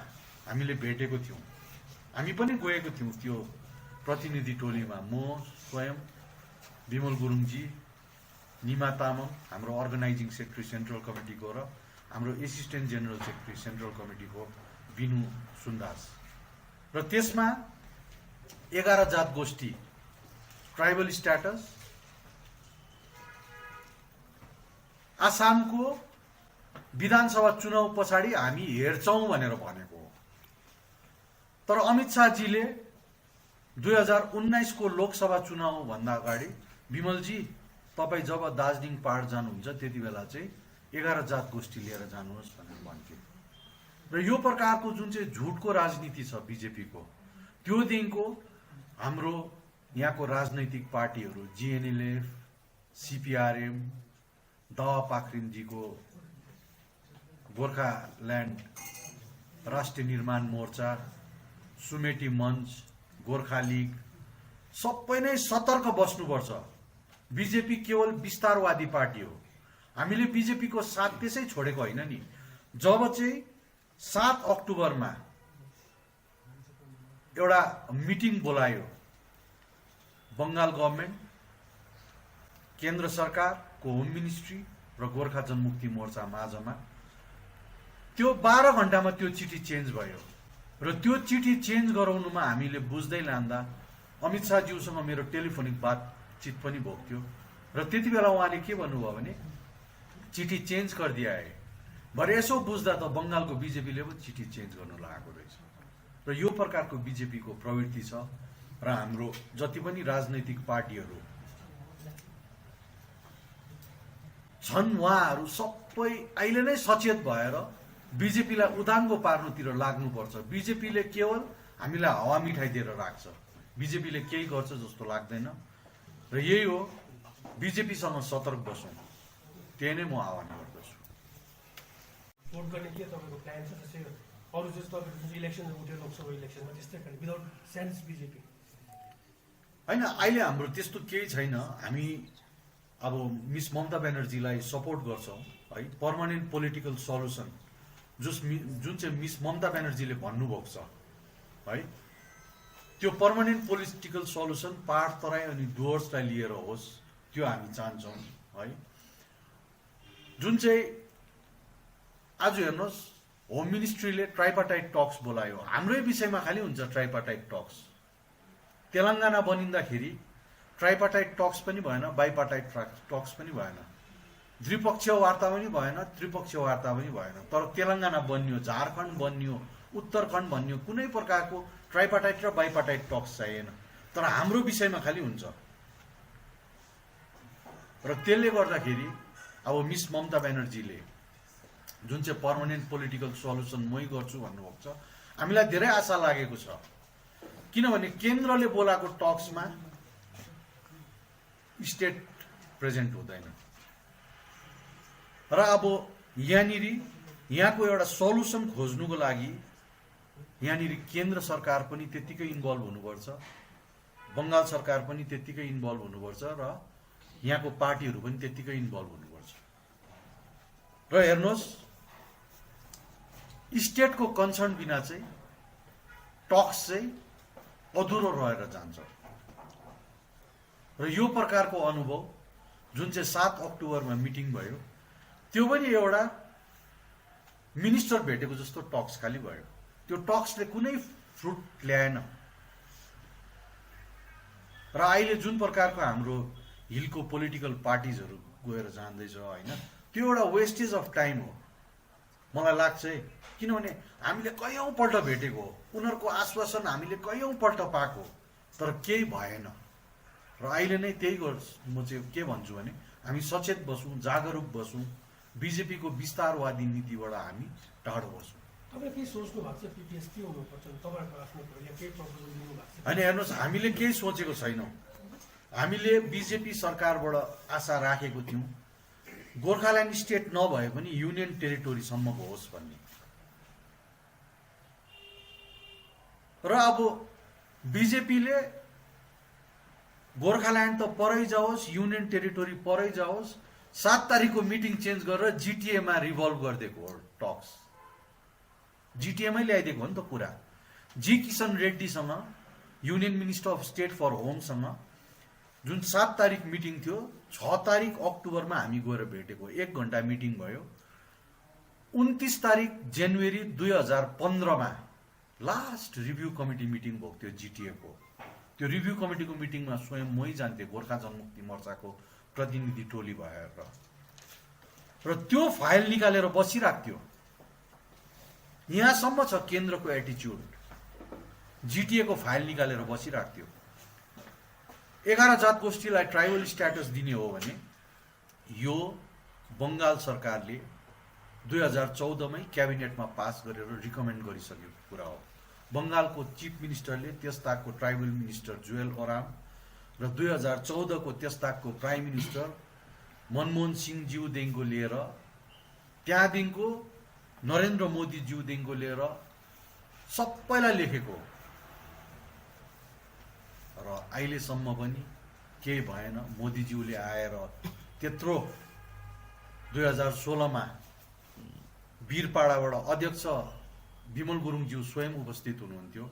हामीले भेटेको थियौं। हामी पनि गएको थियौं त्यो प्रतिनिधि टोलीमा, म स्वयं, विमल गुरुङजी, निमा तामाङ, हाम्रो अर्गनाइजिङ सेक्रेटरी सेन्ट्रल कमिटीको र हाम्रो एसिस्टेन्ट जेनरल सेक्रेटरी सेन्ट्रल कमिटीको बिनु सुन्दास, र त्यसमा 11 जात गोष्ठी, ट्राइबल स्ट्याटस, आसामको विधानसभा चुनाव पछाडि हामी हेर्छौं भनेर भनेको हो। तर अमित शाहजीले 2019 को लोकसभा चुनाव भन्दा अगाडि विमलजी तपाईँ जब दार्जिलिङ पहाड जानुहुन्छ त्यति बेला चाहिँ 11 जात गोष्ठी लिएर जानुहोस् भनेर भन्थे। र यो प्रकारको जुन चाहिँ झुटको राजनीति छ बिजेपीको, त्यो दिनको हाम्रो यहाँको राजनैतिक पार्टीहरू जीएनएलएफ, सीपीआरएम, दावा पाखरिनजीको गोर्खाल्यान्ड राष्ट्रिय निर्माण मोर्चा, सुमेटी मञ्च, गोर्खा लीग सबै नै सतर्क बस्नुपर्छ। बिजेपी केवल विस्तारवादी पार्टी हो। हामीले बिजेपीको साथ त्यसै छोडेको होइन नि। जब चाहिँ 7 अक्टोबरमा एउटा मिटिङ बोलायो बंगाल गभर्नमेन्ट, केन्द्र सरकारको होम मिनिस्ट्री र गोर्खा जनमुक्ति मोर्चा माझमा, त्यो 12 घण्टामा त्यो चिठी चेन्ज भयो। र त्यो चिठी चेन्ज गराउनुमा हामीले बुझ्दै लाँदा अमित शाहज्यूसँग मेरो टेलिफोनिक बातचित पनि भएको थियो। र त्यति बेला उहाँले के भन्नुभयो भने चिठी चेन्ज गरिदिया है। भरे यसो बुझ्दा त बंगालको बिजेपीले पो चिठी चेन्ज गर्नु लागेको रहेछ। र यो प्रकारको बिजेपीको प्रवृत्ति छ। र हाम्रो जति पनि राजनैतिक पार्टीहरू छन् उहाँहरू सबै अहिले नै सचेत भएर बिजेपीलाई उदाङ्गो पार्नुतिर लाग्नुपर्छ। बिजेपीले केवल हामीलाई हावा मिठाई दिएर राख्छ। बिजेपीले केही गर्छ जस्तो लाग्दैन। र यही हो, बिजेपीसँग सतर्क बसौँ, त्यही नै म आह्वान गर्दछु। भोट गर्ने के तपाईँको प्लान छ? त्यसै अरू जस्तो तपाईँको जुन इलेक्सन उठ्यो लोकसभा इलेक्सनमा त्यस्तै खाले विदाउट सेन्स बिजेपी होइन, अहिले हाम्रो त्यस्तो केही छैन। हामी अब मिस ममता ब्यानर्जीलाई सपोर्ट गर्छौँ है। पर्मानेन्ट पोलिटिकल सल्युसन जुन चाहिँ मिस ममता ब्यानर्जीले भन्नुभएको छ है, त्यो पर्मानेन्ट पोलिटिकल सल्युसन पहाड तराई अनि डुवर्सलाई लिएर होस्, त्यो हामी चाहन्छौँ है। जुन चाहिँ आज हेर्नुहोस्, होम मिनिस्ट्रीले ट्राइपार्टाइट टक्स बोलायो। हाम्रै विषयमा खालि हुन्छ ट्राइपार्टाइट टक्स। तेलङ्गाना बनिँदाखेरि ट्राइपार्टाइट टक्स पनि भएन, बाइपार्टाइट टक्स पनि भएन, द्विपक्षीय वार्ता पनि भएन, त्रिपक्षीय वार्ता पनि भएन। तर तेलङ्गाना बन्यो, झारखण्ड बन्यो, उत्तराखण्ड बन्यो, कुनै प्रकारको ट्राइपार्टाइट र बाइपार्टाइट टक्स चाहिएन। तर हाम्रो विषयमा खालि हुन्छ। र त्यसले गर्दाखेरि अब मिस ममता ब्यानर्जीले जुन चाहिँ पर्मानेन्ट पोलिटिकल सल्युसन मै गर्छु भन्नुभएको छ, हामीलाई धेरै आशा लागेको छ। किनभने केन्द्रले बोलाएको टक्समा स्टेट प्रेजेन्ट हुँदैन। र अब यहाँको एउटा सल्युसन खोज्नुको लागि यहाँनिर केन्द्र सरकार पनि त्यत्तिकै इन्भल्भ हुनुपर्छ, बंगाल सरकार पनि त्यत्तिकै इन्भल्भ हुनुपर्छ, र यहाँको पार्टीहरू पनि त्यत्तिकै इन्भल्भ हुनुपर्छ। र हेर्नुहोस्, स्टेटको कन्सर्न बिना चाहिँ टक्स चाहिँ अधुरो रहेर जान्छ। र यो प्रकारको अनुभव जुन चाहिँ 7 अक्टोबरमा मिटिङ भयो, त्यो पनि एउटा मिनिस्टर भेटेको जस्तो टक्स खालि भयो। त्यो टक्सले कुनै फ्रुट ल्याएन। र अहिले जुन प्रकारको हाम्रो हिलको पोलिटिकल पार्टिजहरू गएर जाँदैछ होइन, त्यो एउटा वेस्टेज अफ टाइम हो। मलाई लाग्छ है, किनभने हामीले कैयौँपल्ट भेटेको हो, उनीहरूको आश्वासन हामीले कैयौँपल्ट पाएको, तर केही भएन। र अहिले नै त्यही म चाहिँ के भन्छु भने हामी सचेत बसौँ, जागरुक बसौँ, बिजेपीको विस्तारवादी नीतिबाट हामी टाढो बसौँ। तपाईँले के सोच्नु भएको छ पिपिएस के हुनुपर्छ तपाईँको आफ्नो केही प्रपोजल दिनु भएको छ? होइन हेर्नुहोस्, हामीले केही सोचेको छैनौँ। हामीले बिजेपी सरकारबाट आशा राखेको थियौँ गोर्खाल्यान्ड स्टेट नभए पनि युनियन टेरिटोरीसम्मको होस् भन्ने। र अब बिजेपीले गोर्खाल्यान्ड त परै जाओस्, युनियन टेरिटोरी परै जाओस्, 7 तारिकको मिटिङ चेन्ज गरेर जिटिएमा रिभल्भ गरिदिएको हो टक्स। जिटिएमै ल्याइदिएको हो नि त कुरा। जी किशन रेड्डीसँग, union minister of state for होमसँग जुन 7 तारिक मिटिङ थियो, 6 तारिक अक्टोबरमा हामी गएर भेटेको, 1 घन्टा मिटिङ भयो। 29 तारिक जनवरी 2015मा लास्ट रिभ्यू कमिटी मिटिङ भएको थियो जिटिएको। त्यो रिभ्यू कमिटीको मिटिङमा स्वयं मै जान्थे, गोर्खा जनमुक्ति मोर्चाको प्रतिनिधि टोली भएर। र त्यो फाइल निकालेर बसिरहेको थियो। यहाँसम्म छ केन्द्रको एटिच्युड, जिटिएको फाइल निकालेर बसिरहेको थियो। 11 जात गोष्ठीलाई ट्राइबल स्ट्याटस दिने हो भने यो बङ्गाल सरकारले 2014मै क्याबिनेटमा पास गरेर रिकमेन्ड गरिसकेको कुरा हो। बङ्गालको chief मिनिस्टरले त्यसताकको tribal minister Jual Oram र 2014को त्यसताकको प्राइम मिनिस्टर मनमोहन सिंहज्यूदेखिको लिएर त्यहाँदेखिको नरेन्द्र मोदीज्यूदेखिको लिएर सबैलाई लेखेको र अहिलेसम्म पनि केही भएन। मोदीज्यूले आएर त्यत्रो 2016मा वीरपाडाबाट अध्यक्ष विमल गुरुङज्यू स्वयं उपस्थित हुनुहुन्थ्यो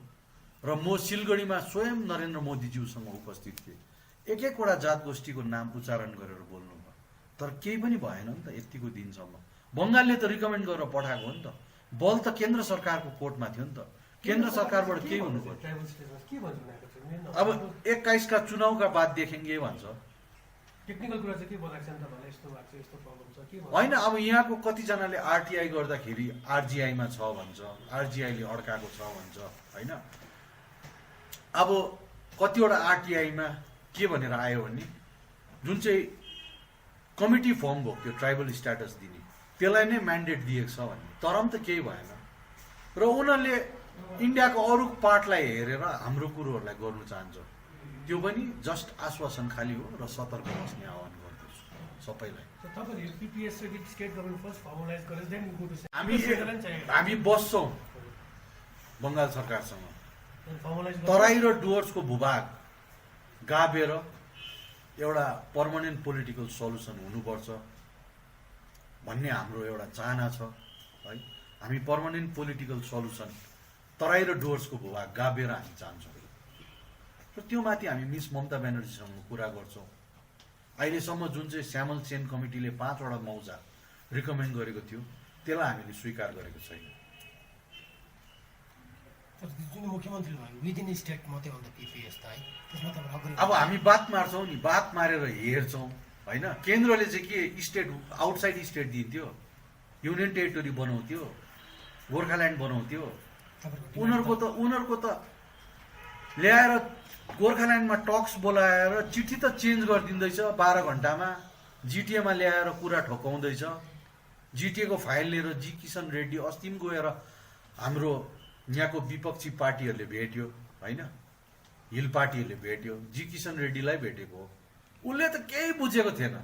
र म सिलगढीमा स्वयं नरेन्द्र मोदीज्यूसँग उपस्थित थिएँ। एक-एकवटा जात गोष्ठीको नाम उच्चारण गरेर बोल्नु भयो, तर केही पनि भएन नि त यतिको दिनसम्म। बङ्गालले त रिकमेन्ड गरेर पठाएको हो नि त, बल त केन्द्र सरकारको कोर्टमा थियो नि त, केन्द्र सरकारबाट केही हुनु पर्यो। अब 21 का चुनावका बाद देखेंगे भन्छ। टेक्निकल कुरा चाहिँ के बोलाएको छ नि त भने यस्तो भएको छ, यस्तो प्रब्लम छ के होइन। अब यहाँको कतिजनाले आरटीआई गर्दाखेरि आरजीआईमा छ भन्छ, आरजीआईले अड्काएको छ भन्छ होइन। अब कतिवटा आरटीआईमा के भनेर आयो भने जुन चाहिँ कमिटी फर्म भएको थियो ट्राइबल स्ट्याटस दिने, त्यसलाई नै म्यान्डेट दिएको छ भन्ने, तर पनि त केही भएन। र उनीहरूले इन्डियाको अरू पार्टलाई हेरेर हाम्रो कुरोहरूलाई गर्नु चाहन्छ। त्यो पनि जस्ट आश्वासन खाली हो र सतर्क बस्ने आह्वान गर्दछु सबैलाई। हामी बस्छौँ बङ्गाल सरकारसँग, तराई र डुवर्सको भूभाग गाभेर एउटा पर्मानेन्ट पोलिटिकल सल्युसन हुनुपर्छ भन्ने हाम्रो एउटा चाहना छ है। हामी पर्मानेन्ट पोलिटिकल सल्युसन तराई र डुवर्सको भूभाग गाभेर हामी चाहन्छौँ र त्यो माथि हामी मिस ममता ब्यानर्जीसँग कुरा गर्छौँ। अहिलेसम्म जुन चाहिँ श्यामल सेन कमिटीले 5 वटा मौजा रिकमेन्ड गरेको थियो त्यसलाई हामीले स्वीकार गरेको छैन। अब हामी बात मार्छौँ नि, बात मारेर हेर्छौँ होइन। केन्द्रले चाहिँ के स्टेट आउटसाइड स्टेट दिन्थ्यो, युनियन टेरिटोरी बनाउँथ्यो, गोर्खाल्यान्ड बनाउँथ्यो। उनीहरूको त ल्याएर गोर्खाल्यान्डमा टक्स बोलाएर चिठी त चेन्ज गरिदिँदैछ 12 घण्टामा, जिटिएमा ल्याएर कुरा ठोकाउँदैछ। जिटिएको फाइल लिएर जी किशन रेड्डी अस्ति पनि गएर हाम्रो यहाँको विपक्षी पार्टीहरूले भेट्यो होइन, हिल पार्टीहरूले भेट्यो, जी किशन रेड्डीलाई भेटेको हो। उसले त केही बुझेको थिएन।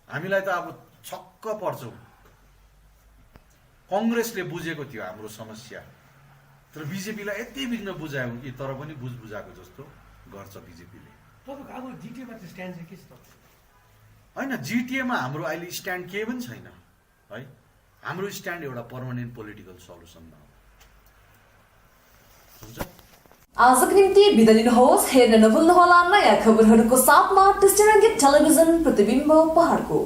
हामीलाई त अब छक्क पर्छौँ। कङ्ग्रेसले बुझेको थियो हाम्रो समस्या, तर बिजेपीलाई यति बिघ्न बुझायो कि तर पनि बुझाएको जस्तो गर्छ बिजेपीले। होइन, जिटिएमा हाम्रो अहिले स्ट्यान्ड केही पनि छैन है। हाम्रो स्ट्यान्ड एउटा पर्मानेन्ट पोलिटिकल सल्युसनमा हो। हुन्छ, आजको निम्ति बिदा लिनुहोस्। हेर्न नभुल्नुहोला नयाँ खबरहरूको साथमा टेलिभिजन प्रतिबिम्ब पहाडको।